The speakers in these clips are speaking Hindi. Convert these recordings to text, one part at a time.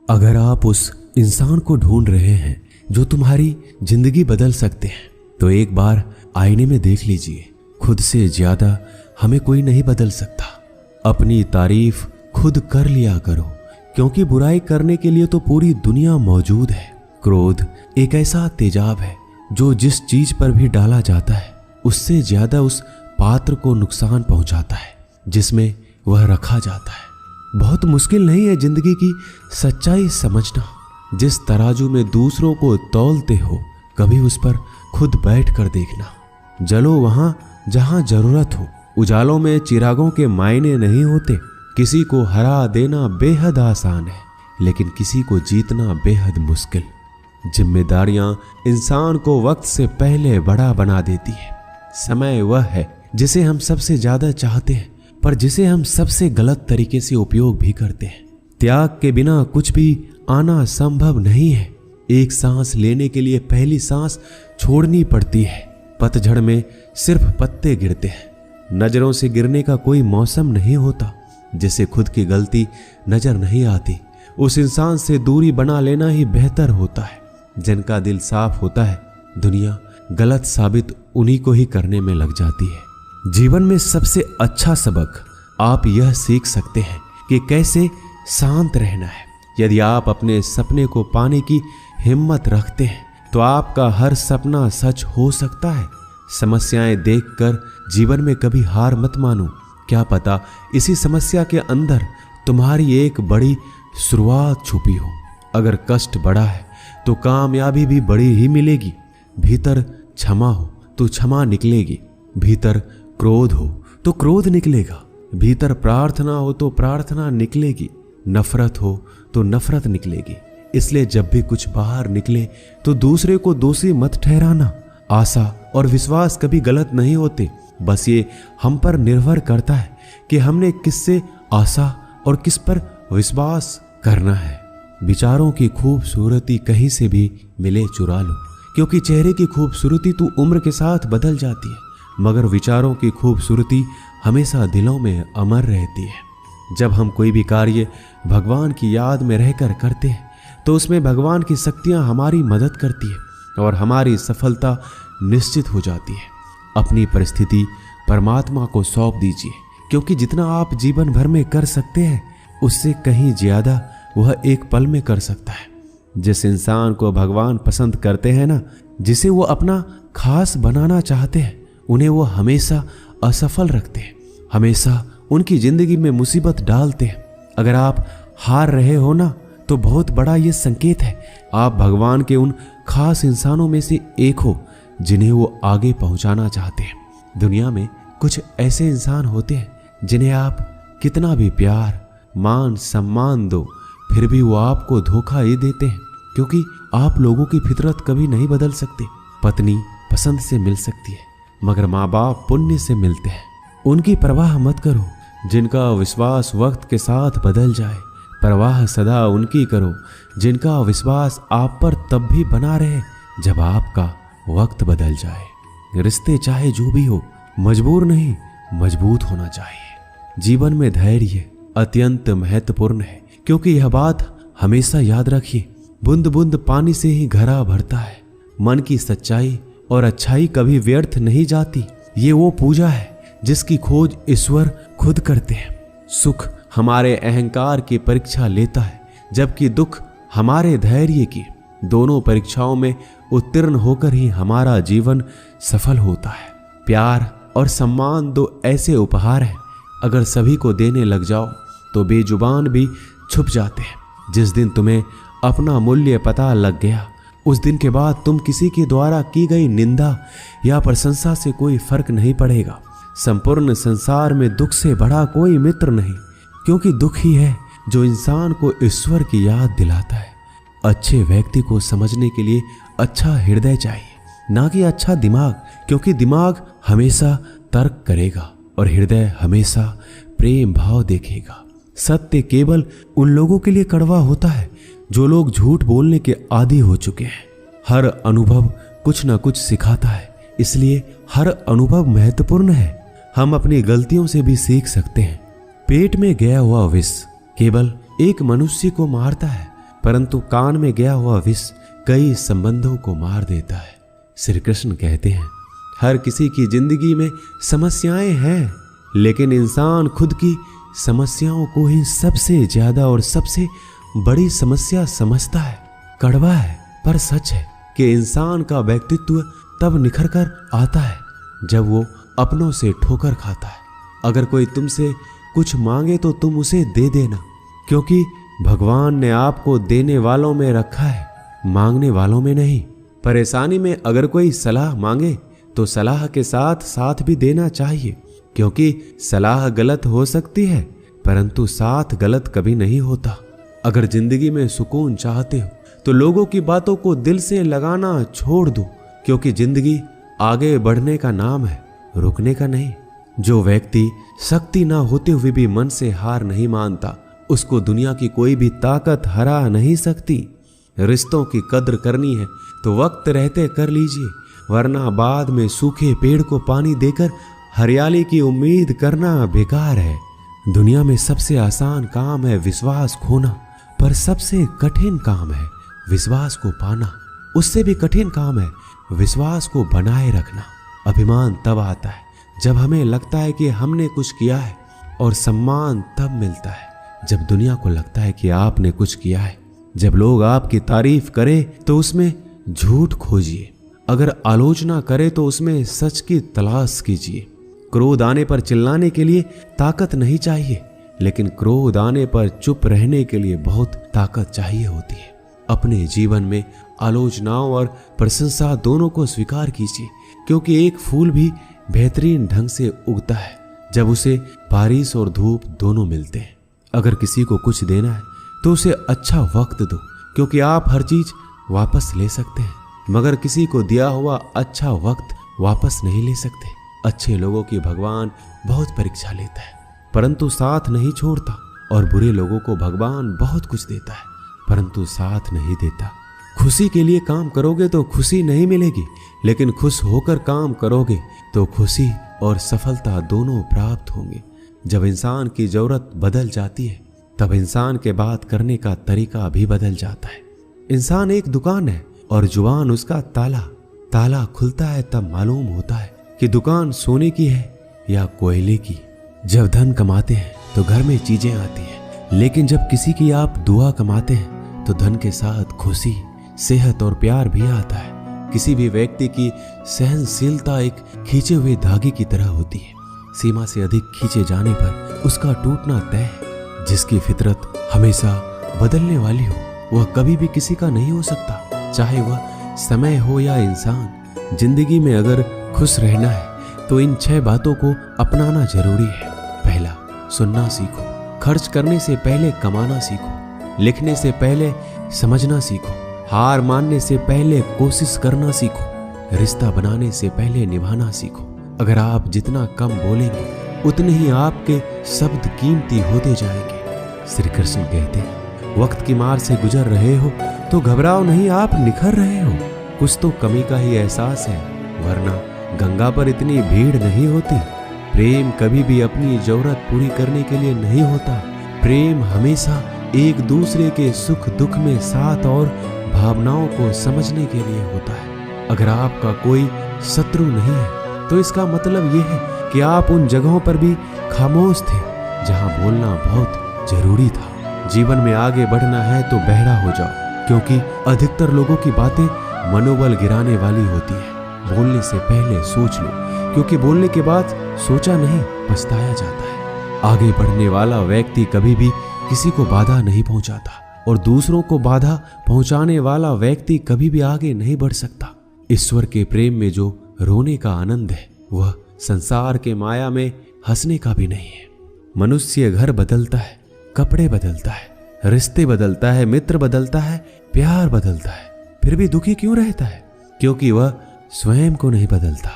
अगर आप उस इंसान को ढूंढ रहे हैं जो तुम्हारी जिंदगी बदल सकते हैं, तो एक बार आईने में देख लीजिए। खुद से ज्यादा हमें कोई नहीं बदल सकता। अपनी तारीफ खुद कर लिया करो, क्योंकि बुराई करने के लिए तो पूरी दुनिया मौजूद है। क्रोध एक ऐसा तेजाब है जो जिस चीज पर भी डाला जाता है उससे ज्यादा उस पात्र को नुकसान पहुंचाता है जिसमें वह रखा जाता है। बहुत मुश्किल नहीं है जिंदगी की सच्चाई समझना। जिस तराजू में दूसरों को तौलते हो, कभी उस पर खुद बैठ कर देखना। जलो वहां जहां जरूरत हो। उजालों में चिरागों के मायने नहीं होते। किसी को हरा देना बेहद आसान है, लेकिन किसी को जीतना बेहद मुश्किल। जिम्मेदारियां इंसान को वक्त से पहले बड़ा बना देती है। समय वह है जिसे हम सबसे ज्यादा चाहते हैं, पर जिसे हम सबसे गलत तरीके से उपयोग भी करते हैं। त्याग के बिना कुछ भी आना संभव नहीं है। एक सांस लेने के लिए पहली सांस छोड़नी पड़ती है। पतझड़ में सिर्फ पत्ते गिरते हैं। नजरों से गिरने का कोई मौसम नहीं होता। जिसे खुद की गलती नजर नहीं आती, उस इंसान से दूरी बना लेना ही बेहतर होता है। जिनका दिल साफ होता है, दुनिया गलत साबित उन्हीं को ही करने में लग जाती है। जीवन में सबसे अच्छा सबक आप यह सीख सकते हैं कि कैसे शांत रहना है। यदि आप अपने सपने को पाने की हिम्मत रखते हैं, तो आपका हर सपना सच हो सकता है। समस्याएं देखकर जीवन में कभी हार मत मानो। क्या पता इसी समस्या के अंदर तुम्हारी एक बड़ी शुरुआत छुपी हो। अगर कष्ट बड़ा है तो कामयाबी भी बड़ी ही मिलेगी। भीतर क्षमा हो तो क्षमा निकलेगी। भीतर क्रोध हो तो क्रोध निकलेगा। भीतर प्रार्थना हो तो प्रार्थना निकलेगी। नफरत हो तो नफरत निकलेगी। इसलिए जब भी कुछ बाहर निकले तो दूसरे को दोषी मत ठहराना। आशा और विश्वास कभी गलत नहीं होते। बस ये हम पर निर्भर करता है कि हमने किससे आशा और किस पर विश्वास करना है। विचारों की खूबसूरती कहीं से भी मिले चुरा लो, क्योंकि चेहरे की खूबसूरती तो उम्र के साथ बदल जाती है, मगर विचारों की खूबसूरती हमेशा दिलों में अमर रहती है। जब हम कोई भी कार्य भगवान की याद में रहकर करते हैं, तो उसमें भगवान की शक्तियां हमारी मदद करती है और हमारी सफलता निश्चित हो जाती है। अपनी परिस्थिति परमात्मा को सौंप दीजिए, क्योंकि जितना आप जीवन भर में कर सकते हैं, उससे कहीं ज्यादा वह एक पल में कर सकता है। जिस इंसान को भगवान पसंद करते हैं ना, जिसे वो अपना खास बनाना चाहते हैं, उन्हें वो हमेशा असफल रखते हैं, हमेशा उनकी जिंदगी में मुसीबत डालते हैं। अगर आप हार रहे हो ना, तो बहुत बड़ा ये संकेत है आप भगवान के उन खास इंसानों में से एक हो जिन्हें वो आगे पहुंचाना चाहते हैं। दुनिया में कुछ ऐसे इंसान होते हैं जिन्हें आप कितना भी प्यार, मान, सम्मान दो, फिर भी वो आपको धोखा ही देते हैं, क्योंकि आप लोगों की फितरत कभी नहीं बदल सकते। पत्नी पसंद से मिल सकती है, मगर माँ बाप पुण्य से मिलते हैं। उनकी परवाह मत करो जिनका विश्वास वक्त के साथ बदल जाए। परवाह सदा उनकी करो जिनका विश्वास आप पर तब भी बना रहे जब आपका वक्त बदल जाए। रिश्ते चाहे जो भी हो, मजबूर नहीं, मजबूत होना चाहिए। जीवन में धैर्य अत्यंत महत्वपूर्ण है, क्योंकि यह बात हमेशा याद रखिए, बूंद बूंद पानी से ही घड़ा भरता है। मन की सच्चाई और अच्छाई कभी व्यर्थ नहीं जाती। ये वो पूजा है जिसकी खोज ईश्वर खुद करते हैं। सुख हमारे अहंकार की परीक्षा लेता है, जबकि दुख हमारे धैर्य की। दोनों परीक्षाओं में उत्तीर्ण होकर ही हमारा जीवन सफल होता है। प्यार और सम्मान दो ऐसे उपहार हैं, अगर सभी को देने लग जाओ तो बेजुबान भी छुप जाते हैं। जिस दिन तुम्हें अपना मूल्य पता लग गया, उस दिन के बाद तुम किसी के द्वारा की गई निंदा या प्रशंसा से कोई फर्क नहीं पड़ेगा। संपूर्ण संसार में दुख से बड़ा कोई मित्र नहीं, क्योंकि दुख ही है जो इंसान को ईश्वर की याद दिलाता है। अच्छे व्यक्ति को समझने के लिए अच्छा हृदय चाहिए, ना कि अच्छा दिमाग, क्योंकि दिमाग हमेशा तर्क करेगा और हृदय हमेशा प्रेम भाव देखेगा। सत्य केवल उन लोगों के लिए कड़वा होता है जो लोग झूठ बोलने के आदी हो चुके हैं। हर अनुभव कुछ न कुछ सिखाता है, इसलिए हर अनुभव महत्वपूर्ण है। हम अपनी गलतियों से भी सीख सकते हैं। पेट में गया हुआ विष केवल एक मनुष्य को मारता है, परंतु कान में गया हुआ विष कई संबंधों को मार देता है। श्री कृष्ण कहते हैं, हर किसी की जिंदगी में समस्याएं हैं, लेकिन इंसान खुद की समस्याओं को ही सबसे ज्यादा और सबसे बड़ी समस्या समझता है। कड़वा है पर सच है कि इंसान का व्यक्तित्व तब निखर कर आता है जब वो अपनों से ठोकर खाता है। अगर कोई तुमसे कुछ मांगे तो तुम उसे दे देना, क्योंकि भगवान ने आपको देने वालों में रखा है, मांगने वालों में नहीं। परेशानी में अगर कोई सलाह मांगे तो सलाह के साथ साथ भी देना चाहिए, क्योंकि सलाह गलत हो सकती है परंतु साथ गलत कभी नहीं होता। अगर जिंदगी में सुकून चाहते हो तो लोगों की बातों को दिल से लगाना छोड़ दो, क्योंकि जिंदगी आगे बढ़ने का नाम है, रुकने का नहीं। जो व्यक्ति शक्ति ना होते हुए भी मन से हार नहीं मानता, उसको दुनिया की कोई भी ताकत हरा नहीं सकती। रिश्तों की कद्र करनी है तो वक्त रहते कर लीजिए, वरना बाद में सूखे पेड़ को पानी देकर हरियाली की उम्मीद करना बेकार है। दुनिया में सबसे आसान काम है विश्वास खोना, पर सबसे कठिन काम है विश्वास को पाना। उससे भी कठिन काम है विश्वास को बनाए रखना। अभिमान तब आता है जब हमें लगता है कि हमने कुछ किया है, और सम्मान तब मिलता है जब दुनिया को लगता है कि आपने कुछ किया है। जब लोग आपकी तारीफ करें तो उसमें झूठ खोजिए, अगर आलोचना करे तो उसमें सच की तलाश कीजिए। क्रोध आने पर चिल्लाने के लिए ताकत नहीं चाहिए, लेकिन क्रोध आने पर चुप रहने के लिए बहुत ताकत चाहिए होती है। अपने जीवन में आलोचनाओं और प्रशंसा दोनों को स्वीकार कीजिए, क्योंकि एक फूल भी बेहतरीन ढंग से उगता है जब उसे बारिश और धूप दोनों मिलते हैं। अगर किसी को कुछ देना है तो उसे अच्छा वक्त दो, क्योंकि आप हर चीज वापस ले सकते हैं, मगर किसी को दिया हुआ अच्छा वक्त वापस नहीं ले सकते। अच्छे लोगों की भगवान बहुत परीक्षा लेता है परंतु साथ नहीं छोड़ता, और बुरे लोगों को भगवान बहुत कुछ देता है परंतु साथ नहीं देता। खुशी के लिए काम करोगे तो खुशी नहीं मिलेगी, लेकिन खुश होकर काम करोगे तो खुशी और सफलता दोनों प्राप्त होंगे। जब इंसान की जरूरत बदल जाती है तब इंसान के बात करने का तरीका भी बदल जाता है। इंसान एक दुकान है और जुबान उसका ताला। ताला खुलता है तब मालूम होता है कि दुकान सोने की है या कोयले की। जब धन कमाते हैं तो घर में चीजें आती हैं, लेकिन जब किसी की आप दुआ कमाते हैं तो धन के साथ खुशी, सेहत और प्यार भी आता है। किसी भी व्यक्ति की सहनशीलता एक खींचे हुए धागे की तरह होती है। सीमा से अधिक खींचे जाने पर उसका टूटना तय है। जिसकी फितरत हमेशा बदलने वाली हो वह कभी भी किसी का नहीं हो सकता, चाहे वह समय हो या इंसान। जिंदगी में अगर खुश रहना है तो इन 6 बातों को अपनाना जरूरी है। पहला, सुनना सीखो। खर्च करने से पहले कमाना सीखो। लिखने से पहले समझना सीखो। हार मानने से पहले कोशिश करना सीखो। रिश्ता बनाने से पहले निभाना सीखो। अगर आप जितना कम बोलेंगे उतने ही आपके शब्द कीमती होते जाएंगे। श्री कृष्ण कहते हैं, वक्त की मार से गुजर रहे हो तो घबराओ नहीं, आप निखर रहे हो। कुछ तो कमी का ही एहसास है, वरना गंगा पर इतनी भीड़ नहीं होती। प्रेम कभी भी अपनी जरूरत पूरी करने के लिए नहीं होता। प्रेम हमेशा एक दूसरे के सुख दुख में साथ और भावनाओं को समझने के लिए होता है। अगर आपका कोई शत्रु नहीं है तो इसका मतलब यह है कि आप उन जगहों पर भी खामोश थे जहां बोलना बहुत जरूरी था। जीवन में आगे बढ़ना है तो बहरा हो जाओ, क्योंकि अधिकतर लोगों की बातें मनोबल गिराने वाली होती है। बोलने से पहले सोच लो, क्योंकि बोलने के बाद सोचा नहीं पछताया जाता है। आगे बढ़ने वाला व्यक्ति कभी भी किसी को बाधा नहीं पहुंचाता, और दूसरों को बाधा पहुंचाने वाला व्यक्ति कभी भी आगे नहीं बढ़ सकता। ईश्वर के प्रेम में जो रोने का आनंद है वह संसार के माया में हंसने का भी नहीं है। मनुष्य घर बदलता है, कपड़े बदलता है, रिश्ते बदलता है, मित्र बदलता है, प्यार बदलता है, फिर भी दुखी क्यों रहता है? क्योंकि वह स्वयं को नहीं बदलता।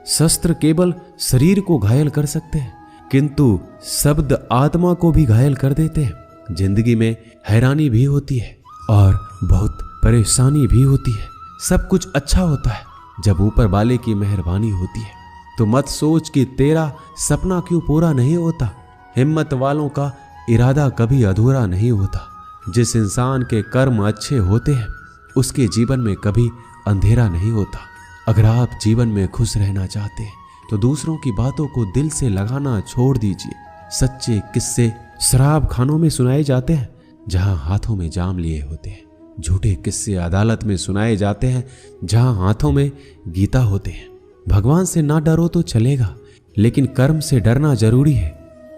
शस्त्र केवल शरीर को घायल कर सकते हैं, किंतु शब्द आत्मा को भी घायल कर देते हैं। जिंदगी में हैरानी भी होती है और बहुत परेशानी भी होती है। सब कुछ अच्छा होता है जब ऊपर वाले की मेहरबानी होती है। तो मत सोच कि तेरा सपना क्यों पूरा नहीं होता। हिम्मत वालों का इरादा कभी अधूरा नहीं होता। जिस इंसान के कर्म अच्छे होते हैं उसके जीवन में कभी अंधेरा नहीं होता। अगर आप जीवन में खुश रहना चाहते हैं तो दूसरों की बातों को दिल से लगाना छोड़ दीजिए। सच्चे किस्से शराब खानों में सुनाए जाते हैं जहां हाथों में जाम लिए होते हैं। झूठे किस्से अदालत में सुनाए जाते हैं जहां हाथों में गीता होते हैं। भगवान से ना डरो तो चलेगा, लेकिन कर्म से डरना जरूरी है,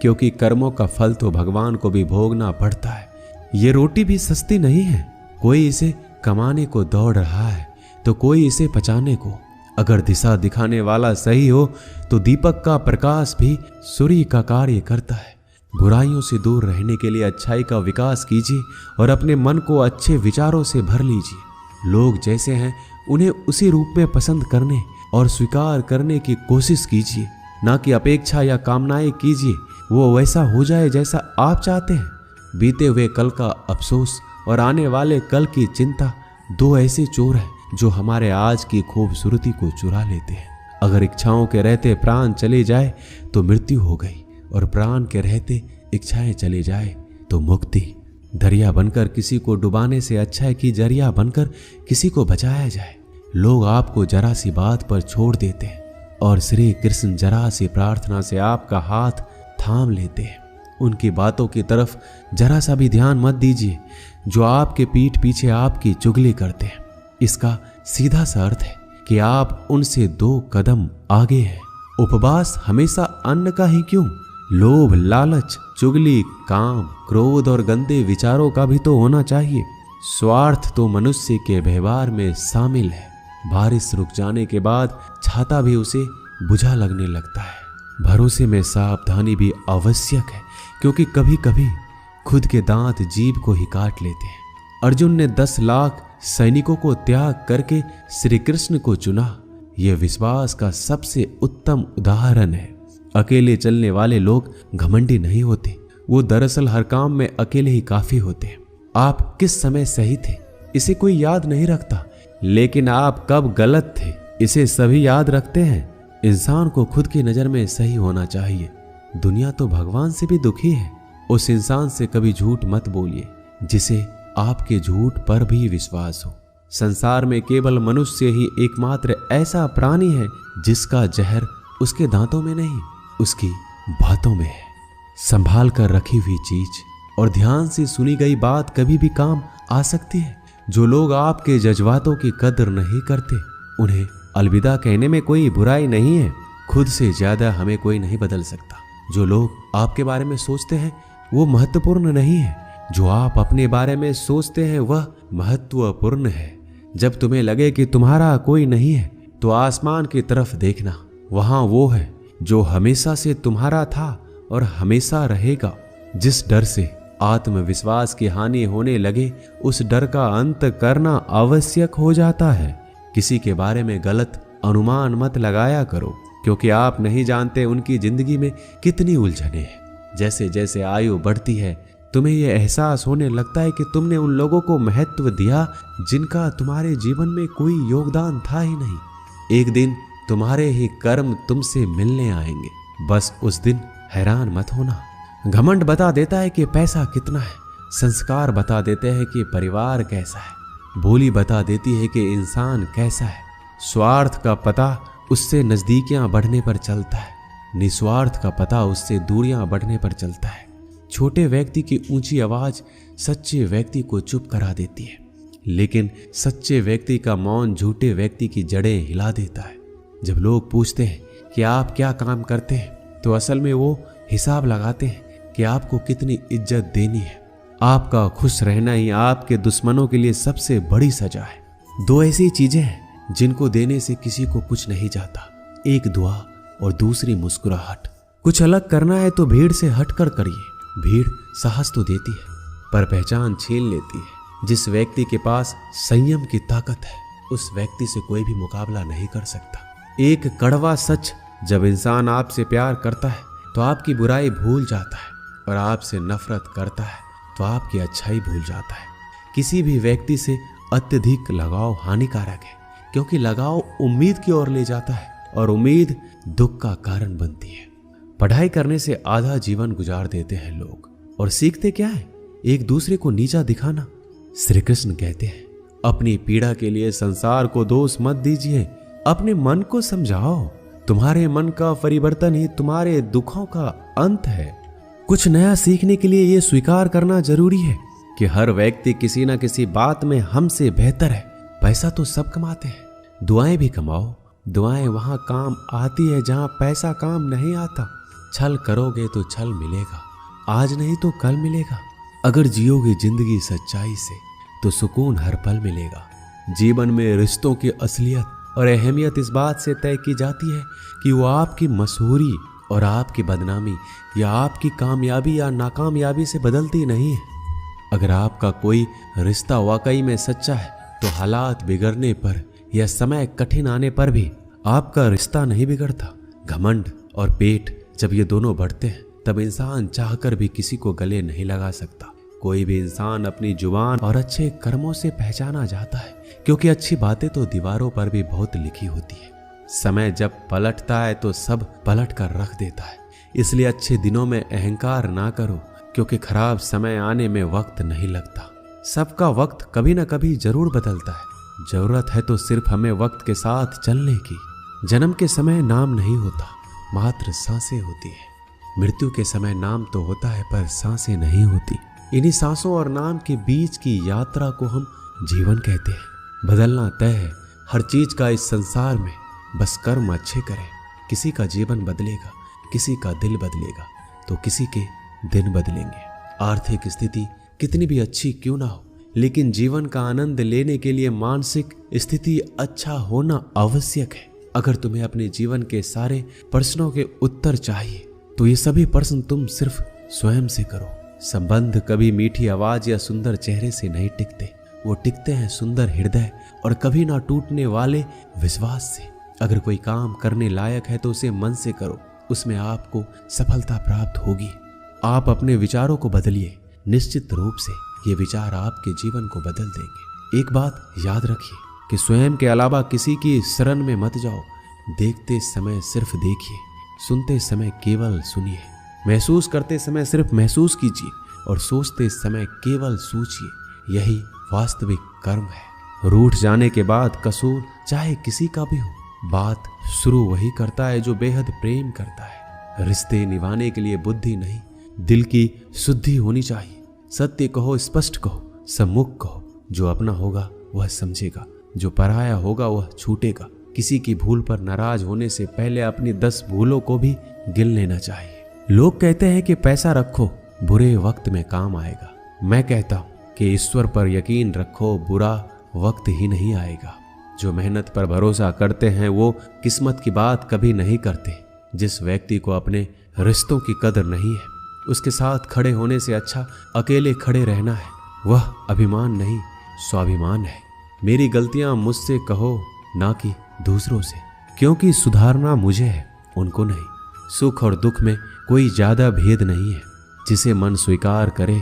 क्योंकि कर्मों का फल तो भगवान को भी भोगना पड़ता है। ये रोटी भी सस्ती नहीं है। कोई इसे कमाने को दौड़ रहा है तो कोई इसे पचाने को। अगर दिशा दिखाने वाला सही हो तो दीपक का प्रकाश भी सूर्य का कार्य करता है। बुराइयों से दूर रहने के लिए अच्छाई का विकास कीजिए और अपने मन को अच्छे विचारों से भर लीजिए। लोग जैसे हैं उन्हें उसी रूप में पसंद करने और स्वीकार करने की कोशिश कीजिए, ना कि अपेक्षा या कामनाएं कीजिए वो वैसा हो जाए जैसा आप चाहते हैं। बीते हुए कल का अफसोस और आने वाले कल की चिंता दो ऐसे चोर हैं जो हमारे आज की खूबसूरती को चुरा लेते हैं। अगर इच्छाओं के रहते प्राण चले जाए तो मृत्यु हो गई, और प्राण के रहते इच्छाएं चले जाए तो मुक्ति। दरिया बनकर किसी को डुबाने से अच्छा है कि जरिया बनकर किसी को बचाया जाए। लोग आपको जरा सी बात पर छोड़ देते हैं और श्री कृष्ण जरा सी प्रार्थना से आपका हाथ थाम लेते हैं। उनकी बातों की तरफ जरा सा भी ध्यान मत दीजिए जो आपके पीठ पीछे आपकी चुगली करते हैं। इसका सीधा सा अर्थ है कि आप उनसे 2 कदम आगे हैं। उपवास हमेशा अन्न का ही क्यों, लोभ, लालच, चुगली, काम, क्रोध और गंदे विचारों का भी तो होना चाहिए। स्वार्थ तो मनुष्य के व्यवहार में शामिल है। बारिश रुक जाने के बाद छाता भी उसे बुझा लगने लगता है। भरोसे में सावधानी भी आवश्यक है, क्योंकि कभी कभी खुद के दांत जीभ को ही काट लेते हैं। अर्जुन ने 10 लाख सैनिकों को त्याग करके श्री कृष्ण को चुना। यह विश्वास का सबसे उत्तम उदाहरण है। अकेले चलने वाले लोग घमंडी नहीं होते, वो दरअसल हर काम में अकेले ही काफी होते हैं। आप किस समय सही थे इसे कोई याद नहीं रखता, लेकिन आप कब गलत थे इसे सभी याद रखते हैं। इंसान को खुद की नजर में सही होना चाहिए। दुनिया तो भगवान से भी दुखी है। उस इंसान से कभी झूठ मत बोलिए जिसे आपके झूठ पर भी विश्वास हो। संसार में केवल मनुष्य ही एकमात्र ऐसा प्राणी है जिसका जहर उसके दांतों में नहीं, उसकी बातों में है। संभाल कर रखी हुई चीज और ध्यान से सुनी गई बात कभी भी काम आ सकती है। जो लोग आपके जज्बातों की कदर नहीं करते उन्हें अलविदा कहने में कोई बुराई नहीं है। खुद से ज्यादा हमें कोई नहीं बदल सकता। जो लोग आपके बारे में सोचते हैं वो महत्वपूर्ण नहीं है, जो आप अपने बारे में सोचते हैं वह महत्वपूर्ण है। जब तुम्हें लगे कि तुम्हारा कोई नहीं है तो आसमान की तरफ देखना, वहां वो है जो हमेशा से तुम्हारा था और हमेशा रहेगा। जिस डर से आत्मविश्वास की हानि होने लगे उस डर का अंत करना आवश्यक हो जाता है। किसी के बारे में गलत अनुमान मत लगाया करो, क्योंकि आप नहीं जानते उनकी जिंदगी में कितनी उलझनें हैं। जैसे जैसे आयु बढ़ती है तुम्हें यह एहसास होने लगता है कि तुमने उन लोगों को महत्व दिया जिनका तुम्हारे जीवन में कोई योगदान था ही नहीं। एक दिन तुम्हारे ही कर्म तुमसे मिलने आएंगे। बस उस दिन हैरान मत होना। घमंड बता देता है कि पैसा कितना है, संस्कार बता देते हैं कि परिवार कैसा है, बोली बता देती है कि इंसान कैसा है। स्वार्थ का पता उससे नजदीकियां बढ़ने पर चलता है, निस्वार्थ का पता उससे दूरियां बढ़ने पर चलता है। छोटे व्यक्ति की ऊंची आवाज सच्चे व्यक्ति को चुप करा देती है, लेकिन सच्चे व्यक्ति का मौन झूठे व्यक्ति की जड़ें हिला देता है। जब लोग पूछते हैं कि आप क्या काम करते हैं तो असल में वो हिसाब लगाते हैं कि आपको कितनी इज्जत देनी है। आपका खुश रहना ही आपके दुश्मनों के लिए सबसे बड़ी सजा है। 2 ऐसी चीजें हैं जिनको देने से किसी को कुछ नहीं जाता, एक दुआ और दूसरी मुस्कुराहट। कुछ अलग करना है तो भीड़ से हटकर करिए। भीड़ साहस तो देती है पर पहचान छीन लेती है। जिस व्यक्ति के पास संयम की ताकत है उस व्यक्ति से कोई भी मुकाबला नहीं कर सकता। एक कड़वा सच, जब इंसान आपसे प्यार करता है तो आपकी बुराई भूल जाता है, और आपसे नफरत करता है तो आपकी अच्छाई भूल जाता है। किसी भी व्यक्ति से अत्यधिक लगाव हानिकारक है, क्योंकि लगाव उम्मीद की ओर ले जाता है और उम्मीद दुख का कारण बनती है। पढ़ाई करने से आधा जीवन गुजार देते हैं लोग, और सीखते क्या है? एक दूसरे को नीचा दिखाना। श्री कृष्ण कहते हैं, अपनी पीड़ा के लिए संसार को दोष मत दीजिए, अपने मन को समझाओ। तुम्हारे मन का परिवर्तन ही तुम्हारे दुखों का अंत है। कुछ नया सीखने के लिए यह स्वीकार करना जरूरी है कि हर व्यक्ति किसी न किसी बात में हमसे बेहतर है। पैसा तो सब कमाते हैं, दुआएं भी कमाओ। दुआएं वहां काम आती है जहां पैसा काम नहीं आता। छल करोगे तो छल मिलेगा, आज नहीं तो कल मिलेगा। अगर जियोगे जिंदगी सच्चाई से तो सुकून हर पल मिलेगा। जीवन में रिश्तों की असलियत और अहमियत इस बात से तय की जाती है कि वो आपकी मशहूरी और आपकी बदनामी या आपकी कामयाबी या नाकामयाबी से बदलती नहीं है। अगर आपका कोई रिश्ता वाकई में सच्चा है तो हालात बिगड़ने पर या समय कठिन आने पर भी आपका रिश्ता नहीं बिगड़ता। घमंड और पेट जब ये दोनों बढ़ते हैं तब इंसान चाहकर भी किसी को गले नहीं लगा सकता। कोई भी इंसान अपनी जुबान और अच्छे कर्मों से पहचाना जाता है, क्योंकि अच्छी बातें तो दीवारों पर भी बहुत लिखी होती है। समय जब पलटता है तो सब पलट कर रख देता है। इसलिए अच्छे दिनों में अहंकार ना करो, क्योंकि खराब समय आने में वक्त नहीं लगता। सबका वक्त कभी ना कभी जरूर बदलता है। जरूरत है तो सिर्फ हमें वक्त के साथ चलने की। जन्म के समय नाम नहीं होता, मात्र सांसें होती है। मृत्यु के समय नाम तो होता है पर सांसें नहीं होती। इन्हीं सांसों और नाम के बीच की यात्रा को हम जीवन कहते हैं। बदलना तय है हर चीज का इस संसार में, बस कर्म अच्छे करें। किसी का जीवन बदलेगा, किसी का दिल बदलेगा, तो किसी के दिन बदलेंगे। आर्थिक स्थिति कितनी भी अच्छी क्यों ना हो, लेकिन जीवन का आनंद लेने के लिए मानसिक स्थिति अच्छा होना आवश्यक है। अगर तुम्हें अपने जीवन के सारे प्रश्नों के उत्तर चाहिए तो ये सभी प्रश्न तुम सिर्फ स्वयं से करो। संबंध कभी मीठी आवाज या सुंदर चेहरे से नहीं टिकते, वो टिकते हैं सुंदर हृदय और कभी ना टूटने वाले विश्वास से। अगर कोई काम करने लायक है तो उसे मन से करो, उसमें आपको सफलता प्राप्त होगी। आप अपने विचारों को बदलिए, निश्चित रूप से ये विचार आपके जीवन को बदल देंगे। एक बात याद रखिए कि स्वयं के अलावा किसी की शरण में मत जाओ। देखते समय सिर्फ देखिए, सुनते समय केवल सुनिए, महसूस करते समय सिर्फ महसूस कीजिए और सोचते समय केवल सोचिए। यही वास्तविक कर्म है। रूठ जाने के बाद कसूर चाहे किसी का भी हो, बात शुरू वही करता है जो बेहद प्रेम करता है। रिश्ते निभाने के लिए बुद्धि नहीं, दिल की शुद्धि होनी चाहिए। सत्य कहो, स्पष्ट कहो, सम्मुख कहो। जो अपना होगा वह समझेगा, जो पराया होगा वह छूटेगा। किसी की भूल पर नाराज होने से पहले अपनी 10 भूलों को भी गिन लेना चाहिए। लोग कहते हैं कि पैसा रखो, बुरे वक्त में काम आएगा। मैं कहता हूं कि ईश्वर पर यकीन रखो, बुरा वक्त ही नहीं आएगा। जो मेहनत पर भरोसा करते हैं वो किस्मत की बात कभी नहीं करते। जिस व्यक्ति को अपने रिश्तों की कदर नहीं है, उसके साथ खड़े होने से अच्छा अकेले खड़े रहना है। वह अभिमान नहीं, स्वाभिमान है। मेरी गलतियां मुझसे कहो, ना कि दूसरों से, क्योंकि सुधारना मुझे है, उनको नहीं। सुख और दुख में कोई ज्यादा भेद नहीं है। जिसे मन स्वीकार करे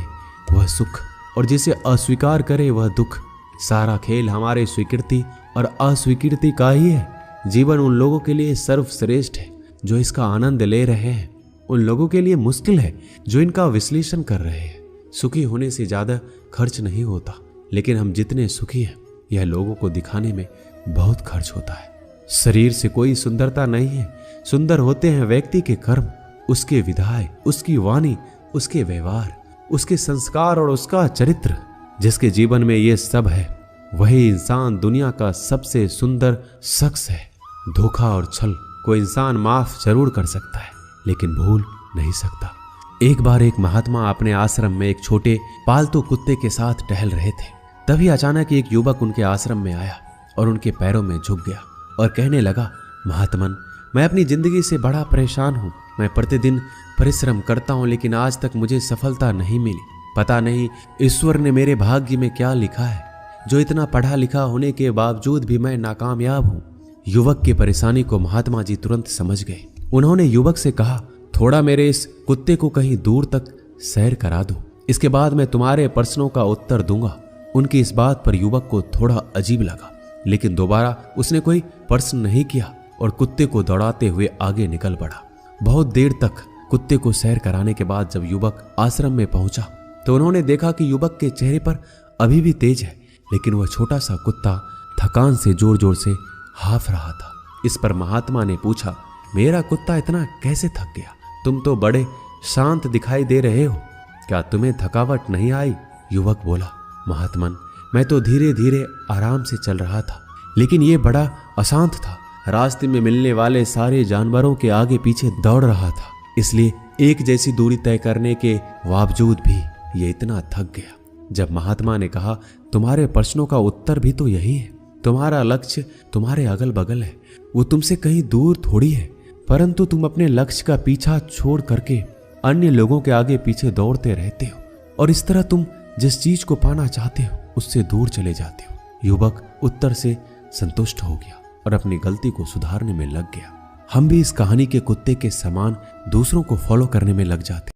वह सुख और जिसे अस्वीकार करे वह दुख। सारा खेल हमारे स्वीकृति और अस्वीकृति का ही है। जीवन उन लोगों के लिए सर्वश्रेष्ठ है जो इसका आनंद ले रहे हैं, उन लोगों के लिए मुश्किल है जो इनका विश्लेषण कर रहे हैं। सुखी होने से ज्यादा खर्च नहीं होता, लेकिन हम जितने सुखी हैं यह लोगों को दिखाने में बहुत खर्च होता है। शरीर से कोई सुंदरता नहीं है, सुंदर होते हैं व्यक्ति के कर्म, उसके विधाय, उसकी वाणी, उसके व्यवहार, उसके संस्कार और उसका चरित्र। जिसके जीवन में ये सब है वही इंसान दुनिया का सबसे सुंदर शख्स है। धोखा और छल को इंसान माफ जरूर कर सकता है, लेकिन भूल नहीं सकता। एक बार एक महात्मा अपने आश्रम में एक छोटे पालतू कुत्ते के साथ टहल रहे थे। तभी अचानक एक युवक उनके आश्रम में आया और उनके पैरों में झुक गया और कहने लगा, महात्मन, मैं अपनी जिंदगी से बड़ा परेशान हूँ। मैं प्रतिदिन परिश्रम करता हूँ, लेकिन आज तक मुझे सफलता नहीं मिली। पता नहीं ईश्वर ने मेरे भाग्य में क्या लिखा है, जो इतना पढ़ा लिखा होने के बावजूद भी मैं नाकामयाब हूँ। युवक की परेशानी को महात्मा जी तुरंत समझ गए। उन्होंने युवक से कहा, थोड़ा मेरे इस कुत्ते को कहीं दूर तक सैर करा दो, इसके बाद मैं तुम्हारे प्रश्नों का उत्तर दूंगा। उनकी इस बात पर युवक को थोड़ा अजीब लगा, लेकिन दोबारा उसने कोई प्रश्न नहीं किया और कुत्ते को दौड़ाते हुए आगे निकल पड़ा। बहुत देर तक कुत्ते को सैर कराने के बाद जब युवक आश्रम में पहुंचा तो उन्होंने देखा कि युवक के चेहरे पर अभी भी तेज है, लेकिन वह छोटा सा कुत्ता थकान से जोर जोर से हाफ रहा था। इस पर महात्मा ने पूछा, मेरा कुत्ता इतना कैसे थक गया? तुम तो बड़े शांत दिखाई दे रहे हो, क्या तुम्हें थकावट नहीं आई? युवक बोला, महात्मन, मैं तो धीरे धीरे आराम से चल रहा था, लेकिन ये बड़ा अशांत था। रास्ते में मिलने वाले सारे जानवरों के आगे पीछे दौड़ रहा था, इसलिए एक जैसी दूरी तय करने के बावजूद भी ये इतना थक गया। जब महात्मा ने कहा, तुम्हारे प्रश्नों का उत्तर भी तो यही है, तुम्हारा लक्ष्य तुम्हारे अगल बगल है, वो तुमसे कहीं दूर थोड़ी है, परंतु तुम अपने लक्ष्य का पीछा छोड़ करके अन्य लोगों के आगे पीछे दौड़ते रहते हो, और इस तरह तुम जिस चीज को पाना चाहते हो उससे दूर चले जाते हो। युवक उत्तर से संतुष्ट हो गया और अपनी गलती को सुधारने में लग गया। हम भी इस कहानी के कुत्ते के समान दूसरों को फॉलो करने में लग जाते